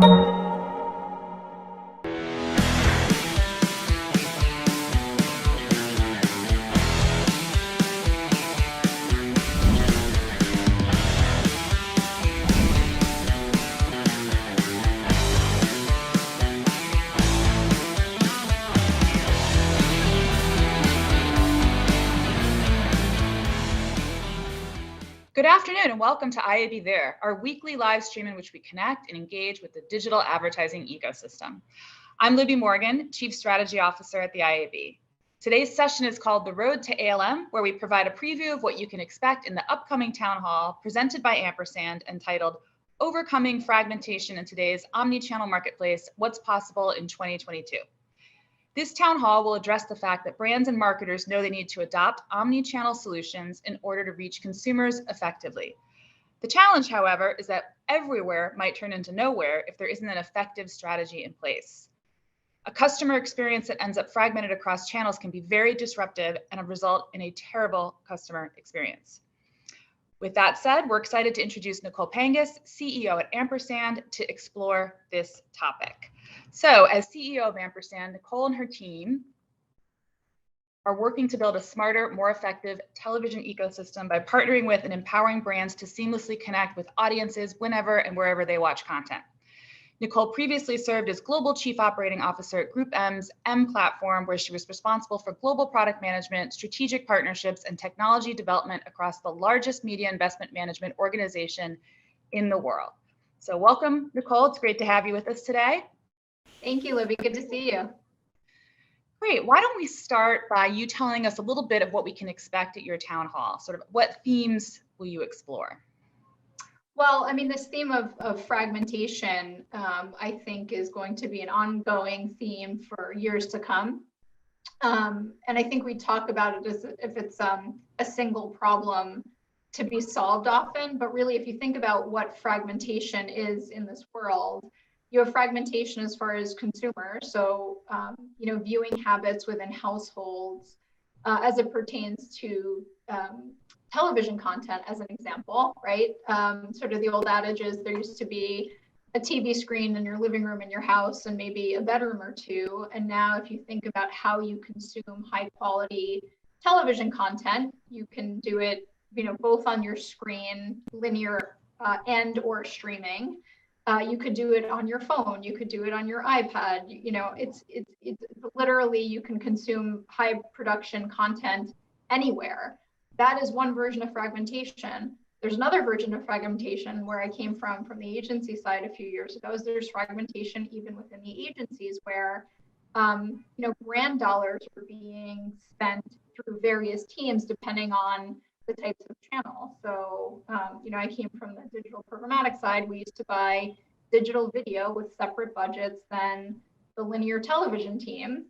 Good afternoon and welcome to IAB There, our weekly live stream in which we connect and engage with the digital advertising ecosystem. I'm Libby Morgan, Chief Strategy Officer at the IAB. Today's session is called The Road to ALM, where we provide a preview of what you can expect in the upcoming town hall presented by Ampersand entitled Overcoming Fragmentation in Today's Omnichannel Marketplace, What's Possible in 2022. This town hall will address the fact that brands and marketers know they need to adopt omni-channel solutions in order to reach consumers effectively. The challenge, however, is that everywhere might turn into nowhere if there isn't an effective strategy in place. A customer experience that ends up fragmented across channels can be very disruptive and result in a terrible customer experience. With that said, we're excited to introduce Nicole Pangus, CEO at Ampersand, to explore this topic. So as CEO of Ampersand, Nicole and her team are working to build a smarter, more effective television ecosystem by partnering with and empowering brands to seamlessly connect with audiences whenever and wherever they watch content. Nicole previously served as Global Chief Operating Officer at Group M's M Platform, where she was responsible for global product management, strategic partnerships, and technology development across the largest media investment management organization in the world. So welcome, Nicole. It's great to have you with us today. Thank you, Libby. Good to see you. Great. Why don't we start by you telling us a little bit of what we can expect at your town hall? Sort of what themes will you explore? Well, I mean, this theme of fragmentation, I think, is going to be an ongoing theme for years to come. And I think we talk about it as if it's a single problem to be solved often. But really, if you think about what fragmentation is in this world, you have fragmentation as far as consumers, so viewing habits within households as it pertains to television content, as an example, right? Sort of the old adage is there used to be a TV screen in your living room in your house and maybe a bedroom or two, and now if you think about how you consume high quality television content, you can do it, both on your screen, linear and or streaming. You could do it on your phone. You could do it on your iPad. It's literally, you can consume high production content anywhere. That is one version of fragmentation. There's another version of fragmentation where I came from the agency side a few years ago. Is there's fragmentation even within the agencies where, brand dollars are being spent through various teams depending on the types of channel. So, I came from the digital programmatic side. We used to buy digital video with separate budgets than the linear television team.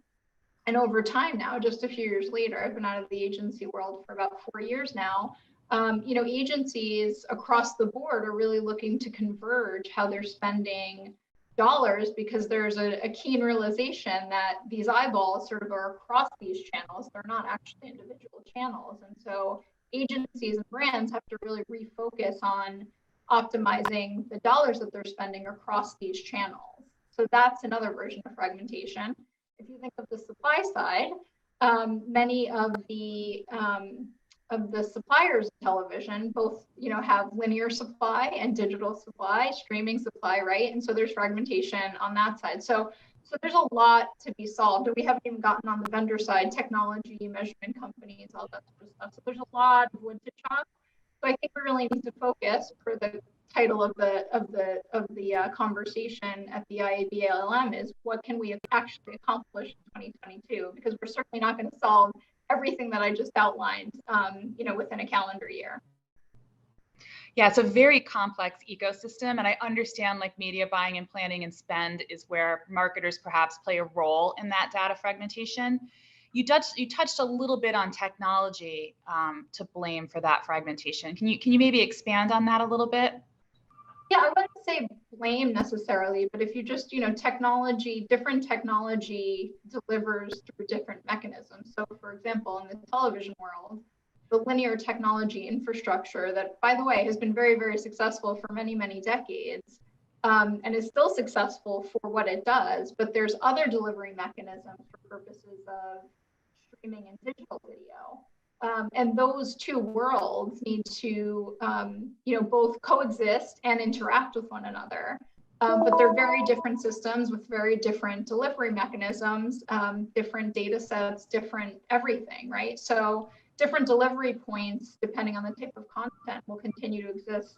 And over time now, just a few years later, I've been out of the agency world for about 4 years now. Agencies across the board are really looking to converge how they're spending dollars, because there's a keen realization that these eyeballs sort of are across these channels. They're not actually individual channels. And so agencies and brands have to really refocus on optimizing the dollars that they're spending across these channels. So that's another version of fragmentation. If you think of the supply side, many of the suppliers of television both have linear supply and digital supply, streaming supply, right? And so there's fragmentation on that side. So there's a lot to be solved, and we haven't even gotten on the vendor side, technology, measurement companies, all that sort of stuff. So there's a lot of wood to chop. So I think we really need to focus, for the title of the conversation at the IAB ALM, is what can we actually accomplish in 2022? Because we're certainly not going to solve everything that I just outlined, within a calendar year. Yeah, it's a very complex ecosystem, and I understand like media buying and planning and spend is where marketers perhaps play a role in that data fragmentation. You touched a little bit on technology to blame for that fragmentation. Can you maybe expand on that a little bit? Yeah, I wouldn't say blame necessarily, but if you just, different technology delivers through different mechanisms. So for example, in the television world, the linear technology infrastructure that, by the way, has been very, very successful for many, many decades, and is still successful for what it does, but there's other delivery mechanisms for purposes of streaming and digital video. And those two worlds need to, both coexist and interact with one another. But they're very different systems with very different delivery mechanisms, different data sets, different everything, right? So different delivery points, depending on the type of content, will continue to exist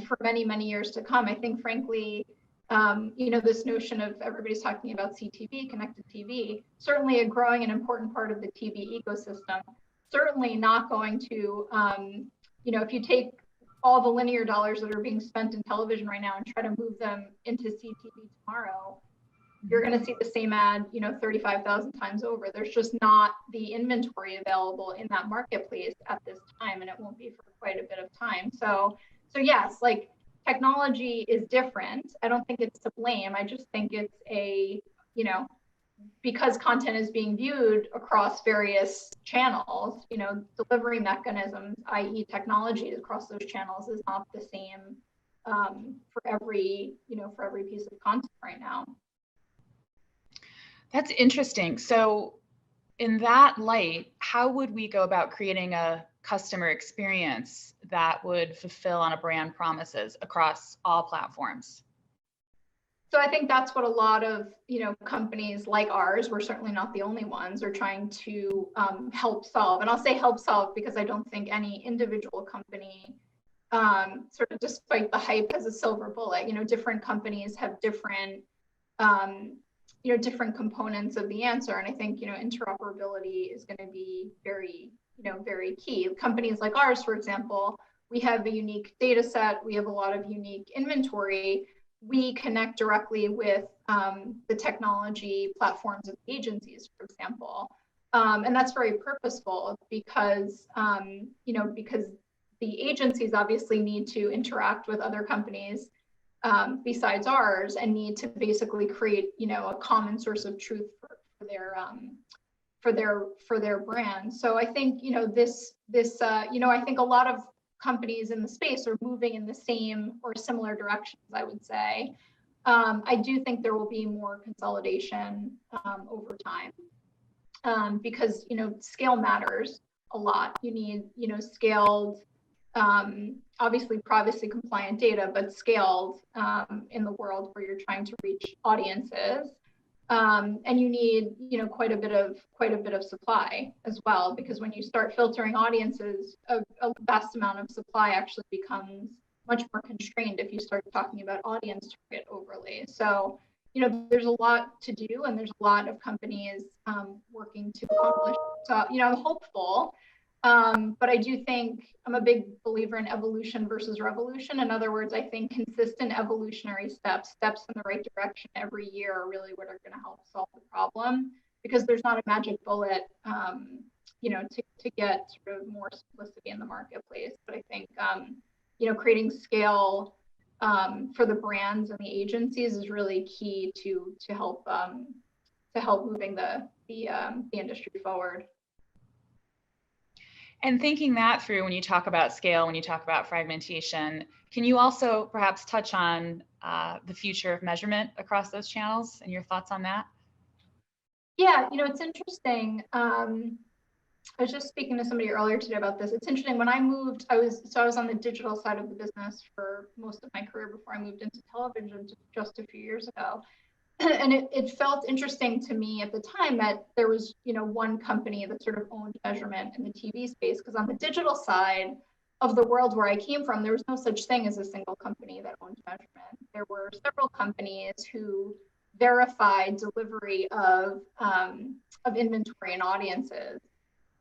for many, many years to come. I think, frankly, this notion of everybody's talking about CTV, connected TV, certainly a growing and important part of the TV ecosystem. Certainly not going to, if you take all the linear dollars that are being spent in television right now and try to move them into CTV tomorrow, you're going to see the same ad, 35,000 times over. There's just not the inventory available in that marketplace at this time, and it won't be for quite a bit of time. So yes, like, technology is different. I don't think it's to blame. I just think it's because content is being viewed across various channels, delivery mechanisms, i.e. technology across those channels, is not the same for every piece of content right now. That's interesting. So in that light, how would we go about creating a customer experience that would fulfill on a brand promises across all platforms? So I think that's what a lot of companies like ours, we're certainly not the only ones, are trying to help solve. And I'll say help solve because I don't think any individual company, sort of despite the hype, has a silver bullet. Different companies have different different components of the answer. And I think interoperability is going to be very very key. Companies like ours, for example, we have a unique data set. We have a lot of unique inventory. We connect directly with the technology platforms of agencies, for example. And that's very purposeful because, because the agencies obviously need to interact with other companies besides ours, and need to basically create, a common source of truth for their brand. So I think, I think a lot of companies in the space are moving in the same or similar directions, I would say. I do think there will be more consolidation over time because, scale matters a lot. You need, scaled, obviously privacy compliant data, but scaled in the world where you're trying to reach audiences. And you need, quite a bit of supply as well, because when you start filtering audiences, a vast amount of supply actually becomes much more constrained if you start talking about audience target overlays. So, there's a lot to do, and there's a lot of companies working to accomplish. So, I'm hopeful. But I do think I'm a big believer in evolution versus revolution. In other words, I think consistent evolutionary steps in the right direction every year are really what are going to help solve the problem, because there's not a magic bullet, to get sort of more simplicity in the marketplace. But I think, creating scale for the brands and the agencies is really key to help moving the industry forward. And thinking that through, when you talk about scale, when you talk about fragmentation, can you also perhaps touch on the future of measurement across those channels and your thoughts on that? Yeah, it's interesting. I was just speaking to somebody earlier today about this. It's interesting. When I moved, I was on the digital side of the business for most of my career before I moved into television just a few years ago. And it felt interesting to me at the time that there was, one company that sort of owned measurement in the TV space, because on the digital side of the world where I came from, there was no such thing as a single company that owned measurement. There were several companies who verified delivery of inventory and audiences.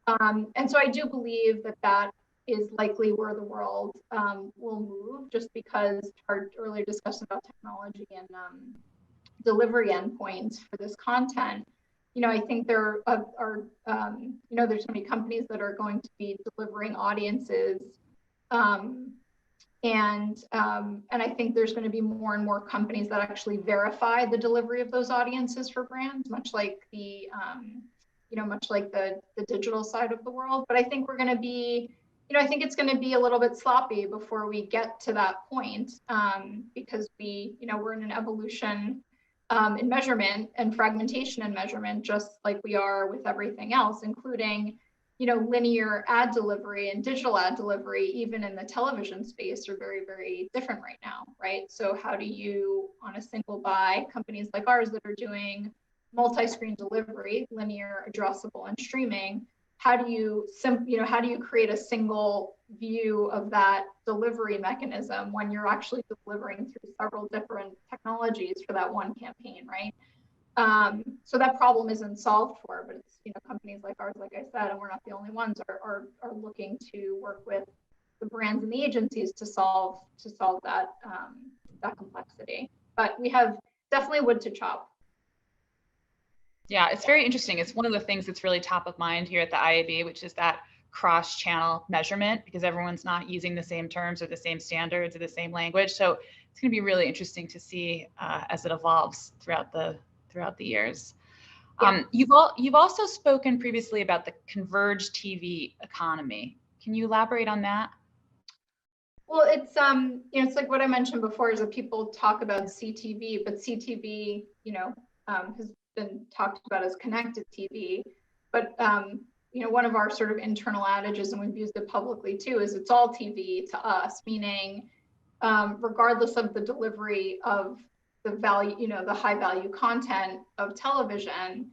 And so I do believe that is likely where the world will move, just because our earlier discussion about technology and delivery endpoints for this content. I think there are there's so many companies that are going to be delivering audiences, and I think there's going to be more and more companies that actually verify the delivery of those audiences for brands, much like the digital side of the world. But I think we're going to be I think it's going to be a little bit sloppy before we get to that point, because we're in an evolution in measurement and fragmentation in measurement, just like we are with everything else, including, linear ad delivery and digital ad delivery, even in the television space, are very, very different right now, right? So how do you, on a single buy, companies like ours that are doing multi-screen delivery, linear, addressable, and streaming, how do you create a single view of that delivery mechanism when you're actually delivering through several different technologies for that one campaign, right? So that problem isn't solved for, but it's, companies like ours, like I said, and we're not the only ones, are looking to work with the brands and the agencies to solve that that complexity. But we have definitely wood to chop. Yeah, it's very interesting. It's one of the things that's really top of mind here at the IAB, which is that cross-channel measurement, because everyone's not using the same terms or the same standards or the same language. So it's going to be really interesting to see as it evolves throughout the years. Yeah. You've also spoken previously about the converged TV economy. Can you elaborate on that? Well, it's like what I mentioned before, is that people talk about CTV, but CTV, has been talked about as connected TV. But one of our sort of internal adages, and we've used it publicly too, is it's all TV to us, meaning regardless of the delivery of the value, the high value content of television,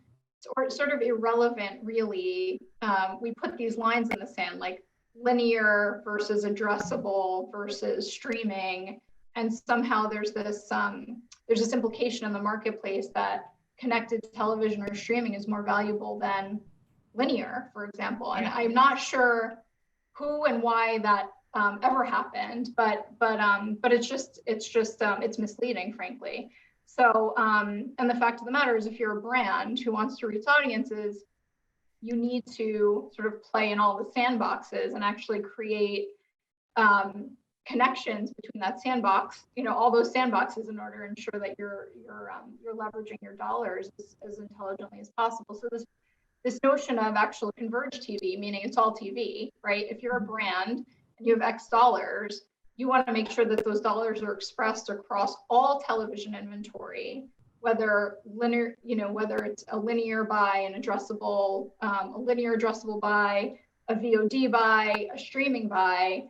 it's sort of irrelevant, really. We put these lines in the sand, like linear versus addressable versus streaming, and somehow there's this implication in the marketplace that connected television or streaming is more valuable than linear, for example. And I'm not sure who and why that ever happened, but it's misleading, frankly. So, and the fact of the matter is, if you're a brand who wants to reach audiences, you need to sort of play in all the sandboxes and actually create connections between that sandbox, all those sandboxes, in order to ensure that you're leveraging your dollars as intelligently as possible. So this notion of actual converged TV, meaning it's all TV, right? If you're a brand and you have X dollars, you want to make sure that those dollars are expressed across all television inventory, whether linear, whether it's a linear buy, a linear addressable buy, a VOD buy, a streaming buy.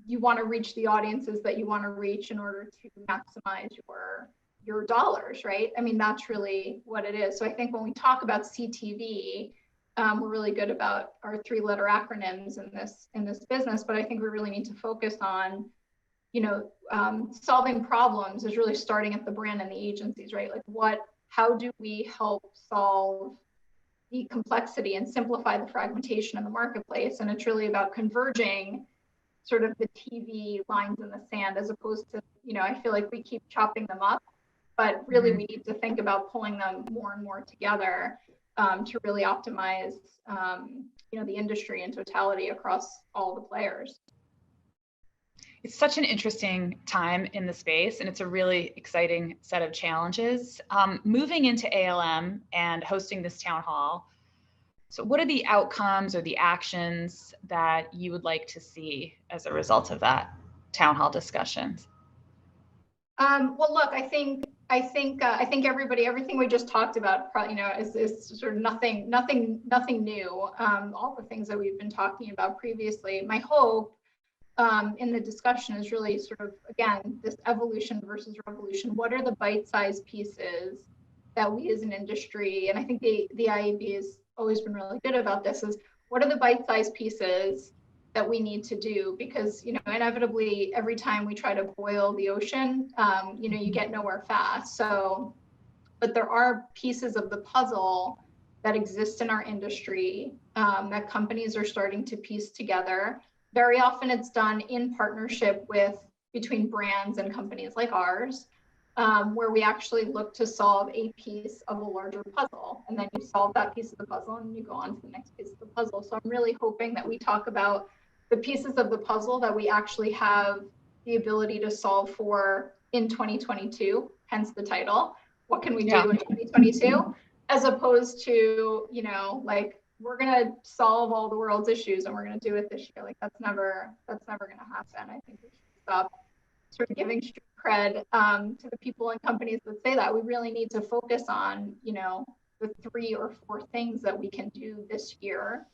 You want to reach the audiences that you want to reach in order to maximize your dollars, right? I mean, that's really what it is. So I think when we talk about CTV, we're really good about our 3-letter acronyms in this business, but I think we really need to focus on, solving problems is really starting at the brand and the agencies, right? Like how do we help solve the complexity and simplify the fragmentation in the marketplace? And it's really about converging sort of the TV lines in the sand, as opposed to, I feel like we keep chopping them up, but really we need to think about pulling them more and more together to really optimize, the industry in totality across all the players. It's such an interesting time in the space, and it's a really exciting set of challenges. Moving into ALM and hosting this town hall, so what are the outcomes or the actions that you would like to see as a result of that town hall discussions? Well, look, I think everything we just talked about, is sort of nothing new. All the things that we've been talking about previously. My hope in the discussion is really sort of, again, this evolution versus revolution. What are the bite-sized pieces that we as an industry, and I think the IAB has always been really good about this, is what are the bite-sized pieces that we need to do? Because, inevitably, every time we try to boil the ocean, you get nowhere fast. So, but there are pieces of the puzzle that exist in our industry that companies are starting to piece together. Very often it's done in partnership between brands and companies like ours, where we actually look to solve a piece of a larger puzzle. And then you solve that piece of the puzzle and you go on to the next piece of the puzzle. So I'm really hoping that we talk about the pieces of the puzzle that we actually have the ability to solve for in 2022, hence the title. What can we do in 2022? As opposed to, like we're going to solve all the world's issues and we're going to do it this year. Like that's never going to happen. I think we should stop sort of giving street cred to the people and companies that say that. We really need to focus on, you know, the 3 or 4 things that we can do this year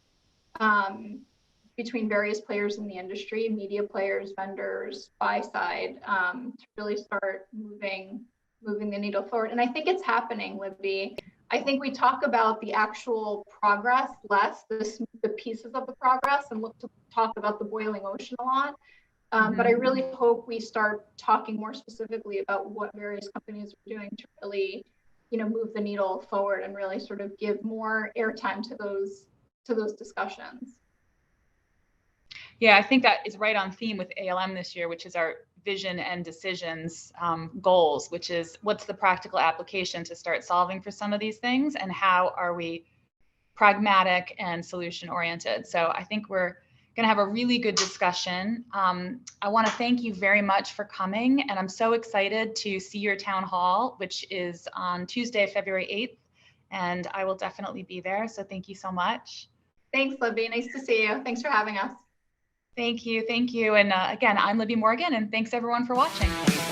between various players in the industry, media players, vendors, buy side, to really start moving the needle forward. And I think it's happening, Libby. I think we talk about the actual progress less, the pieces of the progress, and look to talk about the boiling ocean a lot. But I really hope we start talking more specifically about what various companies are doing to really, you know, move the needle forward and really sort of give more airtime to those discussions. Yeah, I think that is right on theme with ALM this year, which is our vision and decisions goals, which is what's the practical application to start solving for some of these things, and how are we pragmatic and solution oriented. So I think we're going to have a really good discussion. I want to thank you very much for coming, and I'm so excited to see your town hall, which is on Tuesday, February 8th, and I will definitely be there. So thank you so much. Thanks, Libby. Nice to see you. Thanks for having us. Thank you. Thank you. And again, I'm Libby Morgan, and thanks everyone for watching.